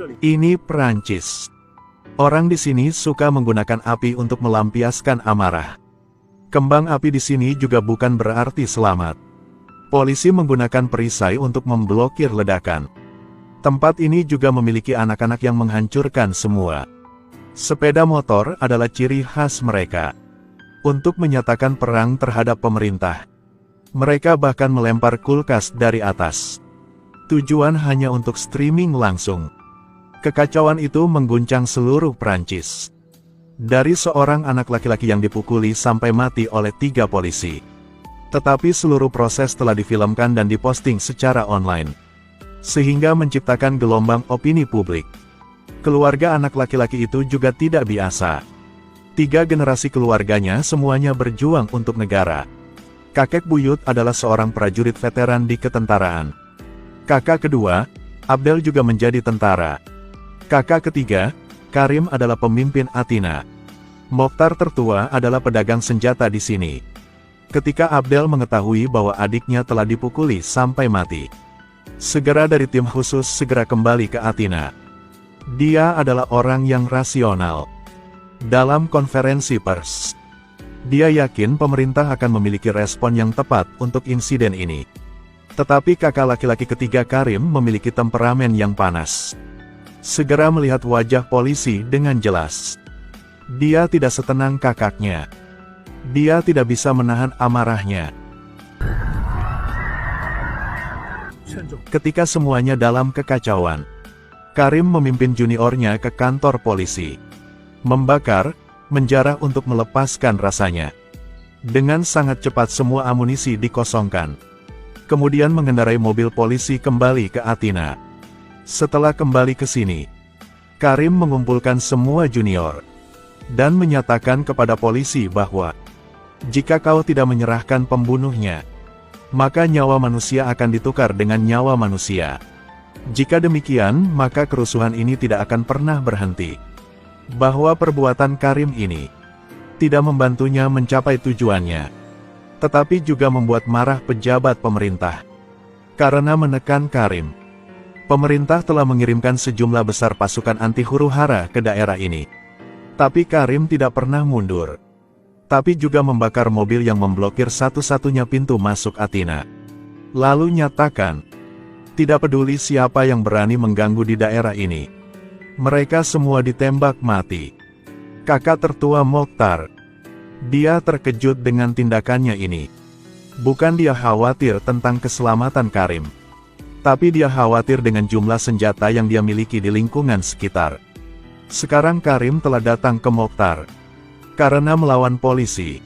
Ini Prancis. Orang di sini suka menggunakan api untuk melampiaskan amarah. Kembang api di sini juga bukan berarti selamat. Polisi menggunakan perisai untuk memblokir ledakan. Tempat ini juga memiliki anak-anak yang menghancurkan semua. Sepeda motor adalah ciri khas mereka. Untuk menyatakan perang terhadap pemerintah, mereka bahkan melempar kulkas dari atas. Tujuan hanya untuk streaming langsung. Kekacauan itu mengguncang seluruh Prancis. Dari seorang anak laki-laki yang dipukuli sampai mati oleh 3 polisi. Tetapi seluruh proses telah difilmkan dan diposting secara online. Sehingga menciptakan gelombang opini publik. Keluarga anak laki-laki itu juga tidak biasa. 3 generasi keluarganya semuanya berjuang untuk negara. Kakek buyut adalah seorang prajurit veteran di ketentaraan. Kakak kedua, Abdel juga menjadi tentara. Kakak ketiga, Karim adalah pemimpin Athina. Mokhtar tertua adalah pedagang senjata di sini. Ketika Abdel mengetahui bahwa adiknya telah dipukuli sampai mati, segera dari tim khusus segera kembali ke Athina. Dia adalah orang yang rasional. Dalam konferensi pers, dia yakin pemerintah akan memiliki respon yang tepat untuk insiden ini. Tetapi kakak laki-laki ketiga Karim memiliki temperamen yang panas. Segera melihat wajah polisi dengan jelas. Dia tidak setenang kakaknya. Dia tidak bisa menahan amarahnya. Ketika semuanya dalam kekacauan, Karim memimpin juniornya ke kantor polisi. Membakar, menjarah untuk melepaskan rasanya. Dengan sangat cepat semua amunisi dikosongkan. Kemudian mengendarai mobil polisi kembali ke Athina. Setelah kembali ke sini, Karim mengumpulkan semua junior. Dan menyatakan kepada polisi bahwa jika kau tidak menyerahkan pembunuhnya, maka nyawa manusia akan ditukar dengan nyawa manusia. Jika demikian, maka kerusuhan ini tidak akan pernah berhenti. Bahwa perbuatan Karim ini tidak membantunya mencapai tujuannya, tetapi juga membuat marah pejabat pemerintah. Karena menekan Karim, pemerintah telah mengirimkan sejumlah besar pasukan anti huru-hara ke daerah ini. Tapi Karim tidak pernah mundur. Tapi juga membakar mobil yang memblokir satu-satunya pintu masuk Athina. Lalu nyatakan, tidak peduli siapa yang berani mengganggu di daerah ini. Mereka semua ditembak mati. Kakak tertua Mokhtar, dia terkejut dengan tindakannya ini. Bukan dia khawatir tentang keselamatan Karim, tapi dia khawatir dengan jumlah senjata yang dia miliki di lingkungan sekitar. Sekarang Karim telah datang ke Mokhtar. Karena melawan polisi,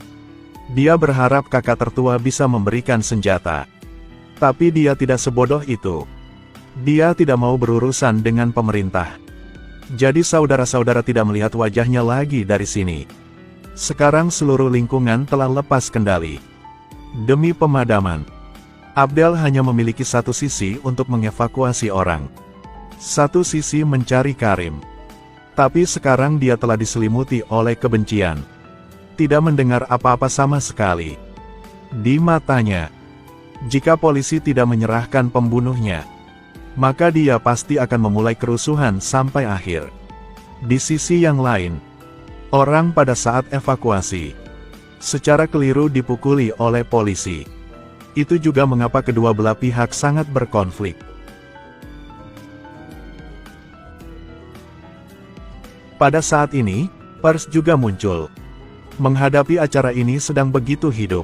dia berharap kakak tertua bisa memberikan senjata. Tapi dia tidak sebodoh itu. Dia tidak mau berurusan dengan pemerintah. Jadi saudara-saudara tidak melihat wajahnya lagi dari sini. Sekarang seluruh lingkungan telah lepas kendali. Demi pemadaman, Abdel hanya memiliki satu sisi untuk mengevakuasi orang. Satu sisi mencari Karim. Tapi sekarang dia telah diselimuti oleh kebencian. Tidak mendengar apa-apa sama sekali. Di matanya, jika polisi tidak menyerahkan pembunuhnya, maka dia pasti akan memulai kerusuhan sampai akhir. Di sisi yang lain, orang pada saat evakuasi, secara keliru dipukuli oleh polisi. Itu juga mengapa kedua belah pihak sangat berkonflik. Pada saat ini, pers juga muncul. Menghadapi acara ini sedang begitu hidup.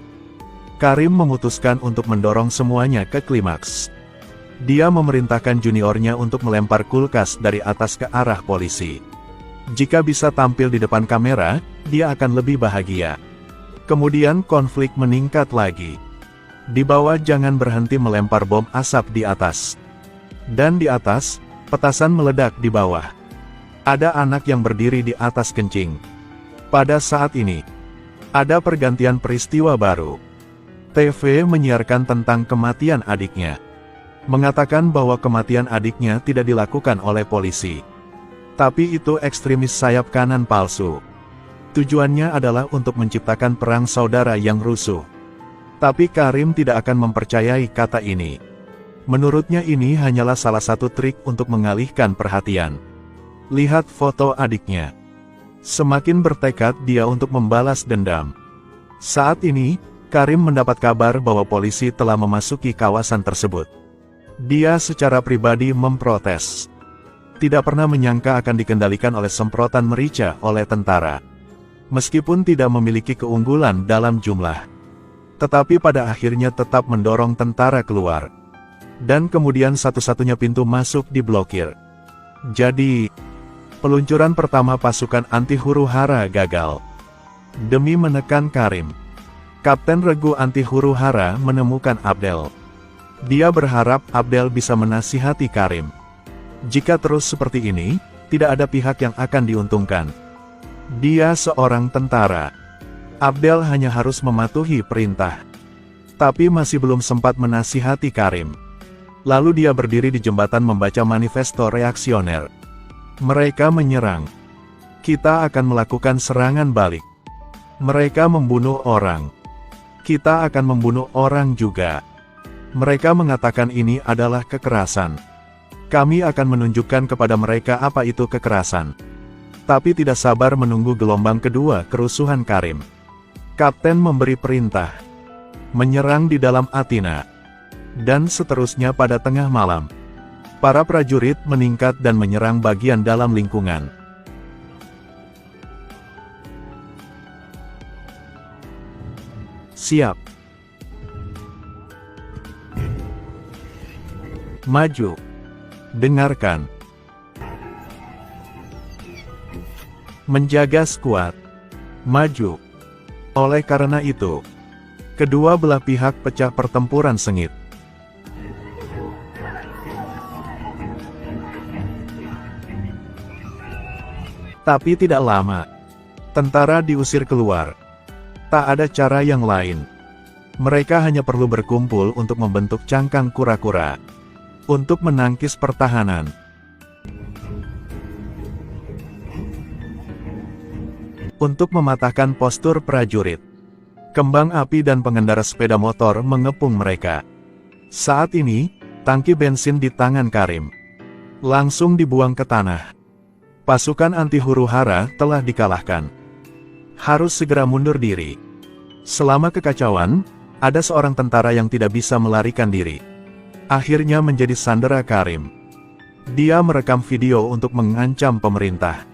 Karim memutuskan untuk mendorong semuanya ke klimaks. Dia memerintahkan juniornya untuk melempar kulkas dari atas ke arah polisi. Jika bisa tampil di depan kamera, dia akan lebih bahagia. Kemudian konflik meningkat lagi. Di bawah jangan berhenti melempar bom asap di atas. Dan di atas, petasan meledak di bawah. Ada anak yang berdiri di atas kencing. Pada saat ini, ada pergantian peristiwa baru. TV menyiarkan tentang kematian adiknya. Mengatakan bahwa kematian adiknya tidak dilakukan oleh polisi. Tapi itu ekstremis sayap kanan palsu. Tujuannya adalah untuk menciptakan perang saudara yang rusuh. Tapi Karim tidak akan mempercayai kata ini. Menurutnya ini hanyalah salah satu trik untuk mengalihkan perhatian. Lihat foto adiknya. Semakin bertekad dia untuk membalas dendam. Saat ini, Karim mendapat kabar bahwa polisi telah memasuki kawasan tersebut. Dia secara pribadi memprotes. Tidak pernah menyangka akan dikendalikan oleh semprotan merica oleh tentara. Meskipun tidak memiliki keunggulan dalam jumlah, tetapi pada akhirnya tetap mendorong tentara keluar. Dan kemudian satu-satunya pintu masuk diblokir. Jadi, peluncuran pertama pasukan anti huru-hara gagal. Demi menekan Karim, Kapten Regu anti huru-hara menemukan Abdel. Dia berharap Abdel bisa menasihati Karim. Jika terus seperti ini, tidak ada pihak yang akan diuntungkan. Dia seorang tentara. Abdel hanya harus mematuhi perintah. Tapi masih belum sempat menasihati Karim. Lalu dia berdiri di jembatan membaca manifesto reaksioner. Mereka menyerang. Kita akan melakukan serangan balik. Mereka membunuh orang. Kita akan membunuh orang juga. Mereka mengatakan ini adalah kekerasan. Kami akan menunjukkan kepada mereka apa itu kekerasan. Tapi tidak sabar menunggu gelombang kedua kerusuhan Karim. Kapten memberi perintah. Menyerang di dalam Athena. Dan seterusnya pada tengah malam. Para prajurit meningkat dan menyerang bagian dalam lingkungan. Siap. Maju. Dengarkan. Menjaga skuad. Maju. Oleh karena itu, kedua belah pihak pecah pertempuran sengit. Tapi tidak lama, tentara diusir keluar. Tak ada cara yang lain. Mereka hanya perlu berkumpul untuk membentuk cangkang kura-kura. Untuk menangkis pertahanan. Untuk mematahkan postur prajurit. Kembang api dan pengendara sepeda motor mengepung mereka. Saat ini, tangki bensin di tangan Karim langsung dibuang ke tanah. Pasukan anti huru-hara telah dikalahkan. Harus segera mundur diri. Selama kekacauan, ada seorang tentara yang tidak bisa melarikan diri. Akhirnya menjadi sandera Karim. Dia merekam video untuk mengancam pemerintah.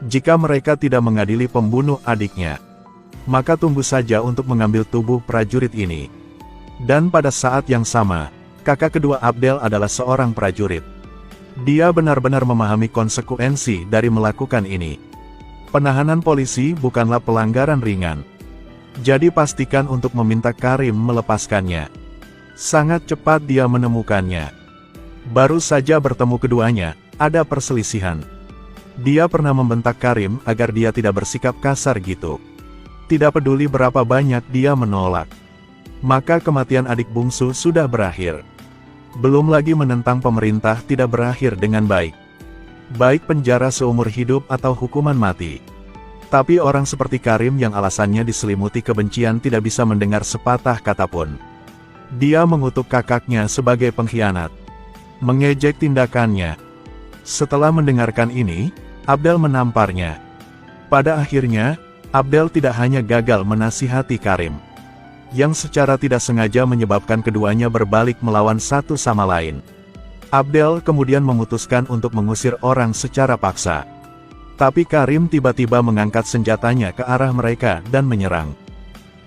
Jika mereka tidak mengadili pembunuh adiknya, maka tunggu saja untuk mengambil tubuh prajurit ini. Dan pada saat yang sama, kakak kedua Abdel adalah seorang prajurit. Dia benar-benar memahami konsekuensi dari melakukan ini. Penahanan polisi bukanlah pelanggaran ringan. Jadi pastikan untuk meminta Karim melepaskannya. Sangat cepat dia menemukannya. Baru saja bertemu keduanya, ada perselisihan. Dia pernah membentak Karim agar dia tidak bersikap kasar gitu. Tidak peduli berapa banyak dia menolak. Maka kematian adik bungsu sudah berakhir. Belum lagi menentang pemerintah tidak berakhir dengan baik. Baik penjara seumur hidup atau hukuman mati. Tapi orang seperti Karim yang alasannya diselimuti kebencian tidak bisa mendengar sepatah kata pun. Dia mengutuk kakaknya sebagai pengkhianat. Mengejek tindakannya. Setelah mendengarkan ini, Abdel menamparnya. Pada akhirnya, Abdel tidak hanya gagal menasihati Karim, yang secara tidak sengaja menyebabkan keduanya berbalik melawan satu sama lain. Abdel kemudian memutuskan untuk mengusir orang secara paksa. Tapi Karim tiba-tiba mengangkat senjatanya ke arah mereka dan menyerang.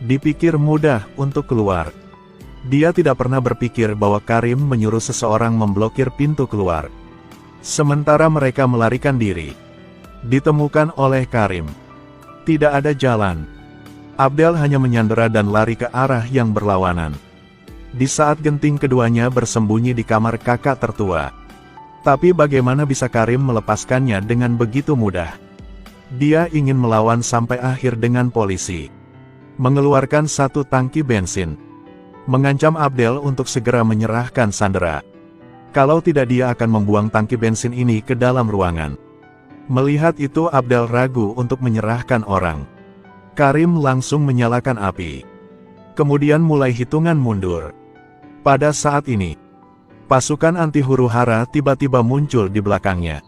Dipikir mudah untuk keluar. Dia tidak pernah berpikir bahwa Karim menyuruh seseorang memblokir pintu keluar. Sementara mereka melarikan diri. Ditemukan oleh Karim. Tidak ada jalan. Abdel hanya menyandera dan lari ke arah yang berlawanan. Di saat genting keduanya bersembunyi di kamar kakak tertua. Tapi bagaimana bisa Karim melepaskannya dengan begitu mudah? Dia ingin melawan sampai akhir dengan polisi. Mengeluarkan satu tangki bensin. Mengancam Abdel untuk segera menyerahkan sandera. Kalau tidak dia akan membuang tangki bensin ini ke dalam ruangan. Melihat itu Abdel ragu untuk menyerahkan orang. Karim langsung menyalakan api. Kemudian mulai hitungan mundur. Pada saat ini, Pasukan anti huru-hara tiba-tiba muncul di belakangnya.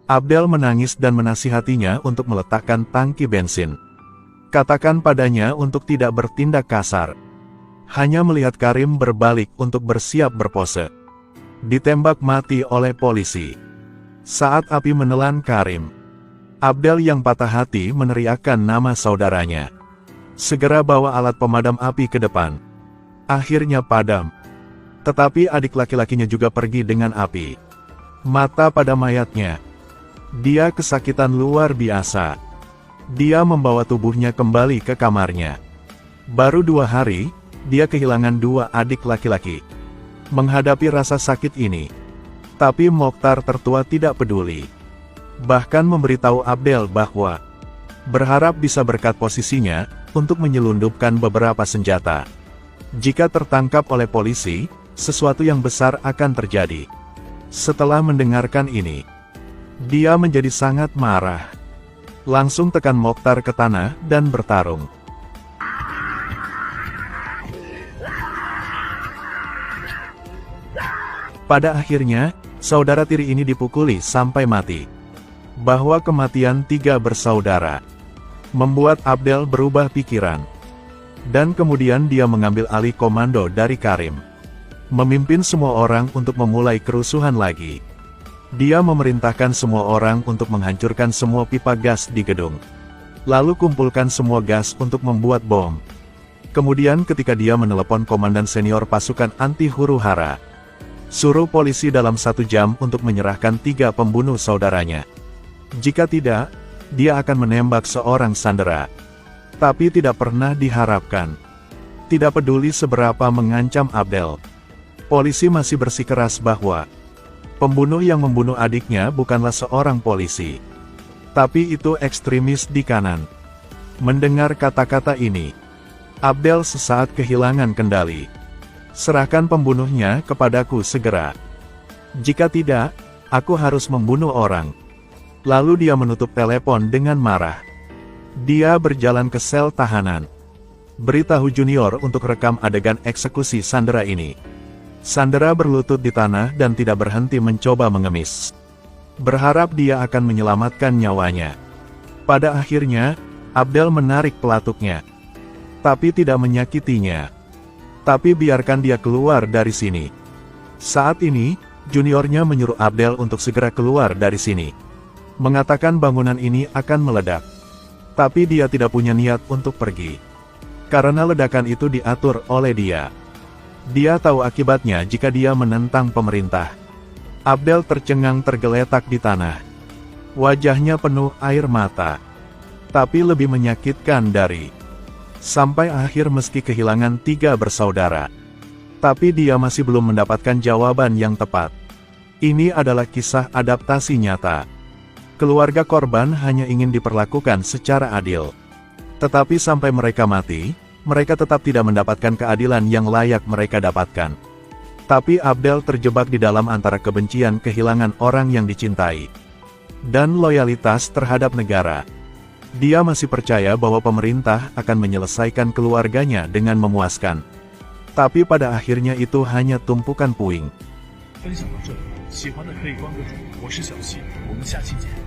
Abdel menangis dan menasihatinya untuk meletakkan tangki bensin. Katakan padanya untuk tidak bertindak kasar. Hanya melihat Karim berbalik untuk bersiap berpose. Ditembak mati oleh polisi. Saat api menelan Karim, Abdel yang patah hati meneriakkan nama saudaranya. Segera bawa alat pemadam api ke depan. Akhirnya padam. Tetapi adik laki-lakinya juga pergi dengan api. Mata pada mayatnya. Dia kesakitan luar biasa. Dia membawa tubuhnya kembali ke kamarnya. Baru 2 hari, dia kehilangan 2 adik laki-laki. Menghadapi rasa sakit ini, tapi Mokhtar tertua tidak peduli. Bahkan memberitahu Abdel bahwa berharap bisa berkat posisinya untuk menyelundupkan beberapa senjata. Jika tertangkap oleh polisi, sesuatu yang besar akan terjadi. Setelah mendengarkan ini, dia menjadi sangat marah. Langsung tekan Mokhtar ke tanah dan bertarung. Pada akhirnya, saudara tiri ini dipukuli sampai mati. Bahwa kematian 3 bersaudara membuat Abdel berubah pikiran. Dan kemudian dia mengambil alih komando dari Karim. Memimpin semua orang untuk memulai kerusuhan lagi. Dia memerintahkan semua orang untuk menghancurkan semua pipa gas di gedung. Lalu kumpulkan semua gas untuk membuat bom. Kemudian ketika dia menelepon komandan senior pasukan anti huru-hara, suruh polisi dalam 1 jam untuk menyerahkan 3 pembunuh saudaranya. Jika tidak, dia akan menembak seorang sandera. Tapi tidak pernah diharapkan. Tidak peduli seberapa mengancam Abdel, polisi masih bersikeras bahwa pembunuh yang membunuh adiknya bukanlah seorang polisi, tapi itu ekstremis di kanan. Mendengar kata-kata ini, Abdel sesaat kehilangan kendali. Serahkan pembunuhnya kepadaku segera. Jika tidak, aku harus membunuh orang. Lalu dia menutup telepon dengan marah. Dia berjalan ke sel tahanan. Beritahu Junior untuk rekam adegan eksekusi sandera ini. Sandera berlutut di tanah dan tidak berhenti mencoba mengemis. Berharap dia akan menyelamatkan nyawanya. Pada akhirnya, Abdel menarik pelatuknya. Tapi tidak menyakitinya. Tapi biarkan dia keluar dari sini. Saat ini, juniornya menyuruh Abdel untuk segera keluar dari sini. Mengatakan bangunan ini akan meledak. Tapi dia tidak punya niat untuk pergi. Karena ledakan itu diatur oleh dia. Dia tahu akibatnya jika dia menentang pemerintah. Abdel tercengang tergeletak di tanah. Wajahnya penuh air mata. Tapi lebih menyakitkan dari sampai akhir meski kehilangan 3 bersaudara. Tapi dia masih belum mendapatkan jawaban yang tepat. Ini adalah kisah adaptasi nyata. Keluarga korban hanya ingin diperlakukan secara adil. Tetapi sampai mereka mati, mereka tetap tidak mendapatkan keadilan yang layak mereka dapatkan. Tapi Abdel terjebak di dalam antara kebencian kehilangan orang yang dicintai dan loyalitas terhadap negara. Dia masih percaya bahwa pemerintah akan menyelesaikan keluarganya dengan memuaskan. Tapi pada akhirnya itu hanya tumpukan puing. 分享到这里，喜欢的可以关个注，我是小七，我们下期见。